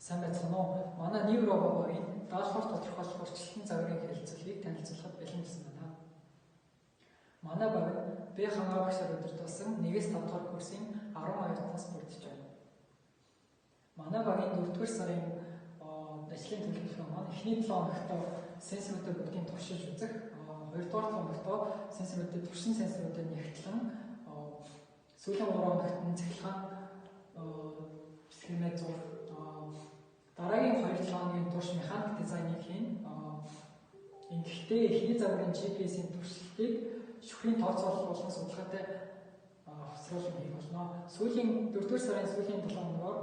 Сайн байцгаана уу? Манай невробогийн даалгавар тодорхойлох урьдчилан загварын хэлэлцүүлгийг танилцуулахад бэлэн гэсэн байна. Манай баг Б хангаа багшаар удирдуулсан 1-5 дугаар курсын 12 оюутнаас бүрдэж байна. Манай багийн 4-р сарын ажлын төлөвлөгөө маань эхний 7 хоногт сенсоруудыг бүгдийг туршиж үзэх, 2-р хоногт сенсоруудыг туршин сенсоруудыг нэгтлэн сүүлийн 3 хоногт нь цахилгаан схемээ зурх, дараагийн 2-7 хоногийн турш механик дизайныг хийн. Ингэхдээ эхний загварын GPS-ийн туршилтыг шүхрийн тооцоолол болон судалгаатай хоцруулан хийх болно. Сүүлийн 4-р сарын сүүлийн 7 хоногоор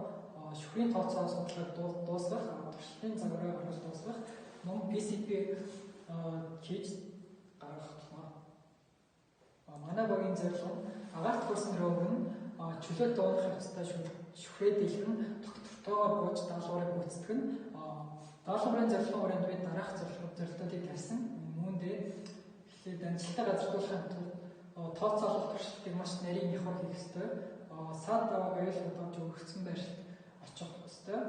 шүхрийн тооцоо судалгааг дуусгах, туршилтын загварыг оруулж дуусгах, мөн PCB хийж гаргах болно. Манай багийн зорилго нь агаарт хүрсэн рүүг нь чөлөөт дуунах явцтай шүхрээ дэлгэн доктортойгоор бууж даалгаврыг гүйцэтгэх нь даалгаврын зорилгын хүрээнд бид дараах зорилтуудыг тавьсан. Үүндээ эхлээд амжилттай газардуулахын тулд тооцоолол туршилтыг маш нарийн хямар хийх ёстой. Саад даваа аюулгүй давж өгөгдсөн байршилд очих ёстой.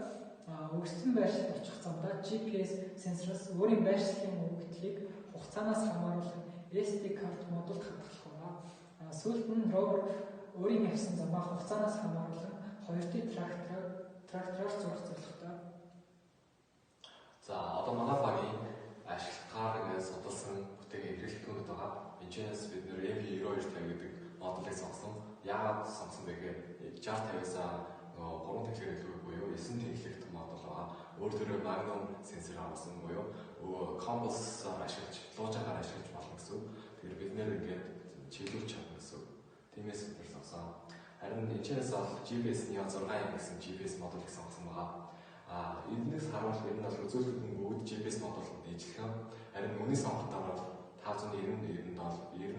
Өгөгдсөн байршилд очих замдаа GPS сенсороос өөрийн байршлын өгөгдлийг хугацаанаас хамааруулан SD карт модулд хадгалах байна. Сүүлд нь ровер өөрийн явсан замаа хугацаанаас хамааруулан 2D трактороор зурх зорилготой. За одоо манай багийн ашиглалтаар ингээд судалсан бүтээгээ хэрэглэгдэнүүд байгаа. Энэчнээс бид нэр MP9250 гэдэг модулыг сонгосон. Яагаад сонгосон бэ гэхээр 6050-аас нөгөө 3 тэглэр хэлбэр буюу 9 тэглэгт модул байгаа. Өөр төрөө Magnum сенсор авсан буюу компосоор ашиглаж, луужаагаар ашиглаж болно гэсэн. Тэгэхээр бид нэр ингээд чиглүүлж чадна гэсэн. Тиймээс бид нэр сонгосон. Харин энэчнээс бол GPS Neo 6 гэсэн GPS модулыг сонгосон байгаа. Энэс харуулах ер нь бол үзүүлэлтийн бүгд GPS модулд нийцлэх. Харин үнийн сонголтоор бол 597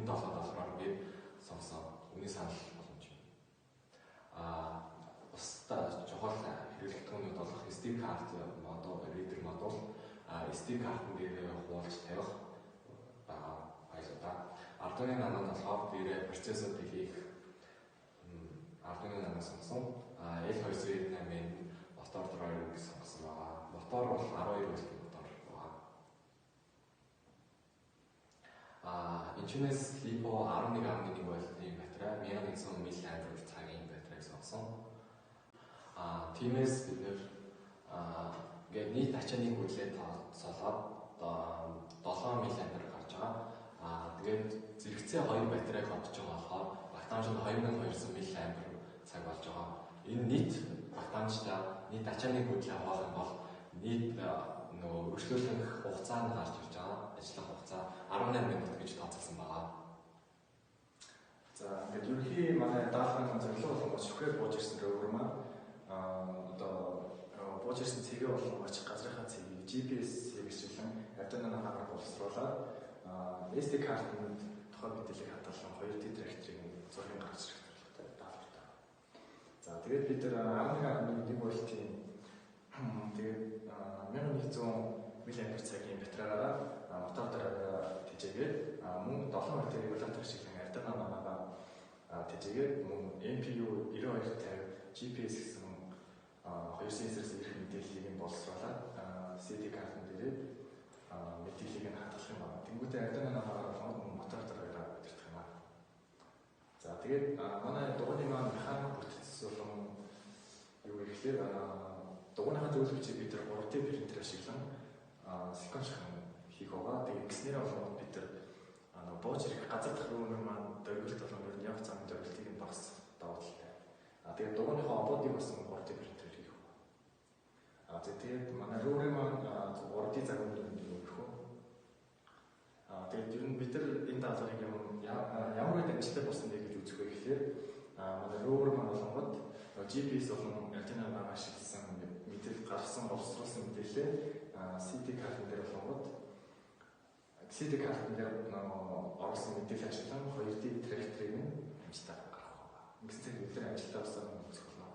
доллараар гээд сонгосон. Үнийн санал боломж юм. Бусдаа чухал хэрэглэгдэхүүнүүд болох SD карт модуль, reader модуль, SD картын дээр хуваалж тавих байлаа. Arduino Nano болохоор дээр процессорыг хийх Arduino Nano сонгосон. L298-ийн мотор драйверыг сонгосон байгаа. Мотор бол 12 вольтын мотор байгаа. Энэчнээс LiPo 11.1 вольтын батарей, 1100 мАh цагийн батарейг сонгосон. Тиймээс бид нэр ингээд нийт ачааны хүлээ тооцоолоод 7 мАh гарч байгаа. Тэгээд зэрэгцээ 2 батарейг hodж байгаа болохоор багтаамж нь 2200 мАh цаг болж байгаа. Энэ нийт багтаамжтай нийт ачааны хүлээ хуваах юм бол нийт нөгөө өргөжлүүлэх хугацаа нь гарч ирж байгаа. Ажиллах хугацаа 18 минут гэж тооцоолсон байгаа. За ингээд ерөнхий манай даалгаврын зорилго болгож шүхрээ бууж ирсэн рүүгээр маань одоо бууж ирсэн цэгээ болон очих газрынхаа цэгийг GPS-ийг хэвшүүлэн Arduino Nano-гаар боловсруулаад SD картанд тухайн мэдээллийг хадгалан 2D тракторын зургийг гаргаж ирэх зорилготой даалгавартай. За тэгээд бид нар 11.1 вольтын тэгээд 1100 мАh цагийн батарейгаараа мотор дараагаа тэжээгээд мөн 7 вольтын регулятор ашиглан Arduino Nano-гаа тэжээгээд мөн MPU9250 GPS гэсэн 2 сенсороос ирэх мэдээллийг боловсруулаад CD картын дээр мэдээллийг нь хадгалах юм байна. Тэнгүүтээ Arduino Nano-гаар мотор дараагаа удирдах юм байна. За тэгээд манай дугуйны маань механик бүтц болон юу гэхээр дугуйныхаа зөвлөгчийг бид нар 3D принтер ашиглан секвеншн хийх байгаа. Тэгээд гиснээр болоод бид нар бууж ирэх газар дах рүүмэр маань дөрвөлт болон ер нь явц замын дөрвөлтийг нь багасгах давуу талтай. Тэгээд дугуйныхаа ободыг бас 3D принтер хийх байгаа. Тэгээд манай рүүмэр маань 3D загвар өгөх. Тэгээд ер нь бид нар энэ даалгаврыг ямар үед амжилттай болсон бэ гэж үзэх вэ гэхээр манай рүүмэр маань болгоод GPS болон Arduino Nano ашигласан мэдээлэл гаргасан боловсруулсан мэдээлэл CD картын дээр болгоод CD картын дээр оруулсан мэдээлэл ашиглан 2D тракторыг амжилттай гаргах байна. Ингэсэн бид нар амжилттай болсон үзэх болно.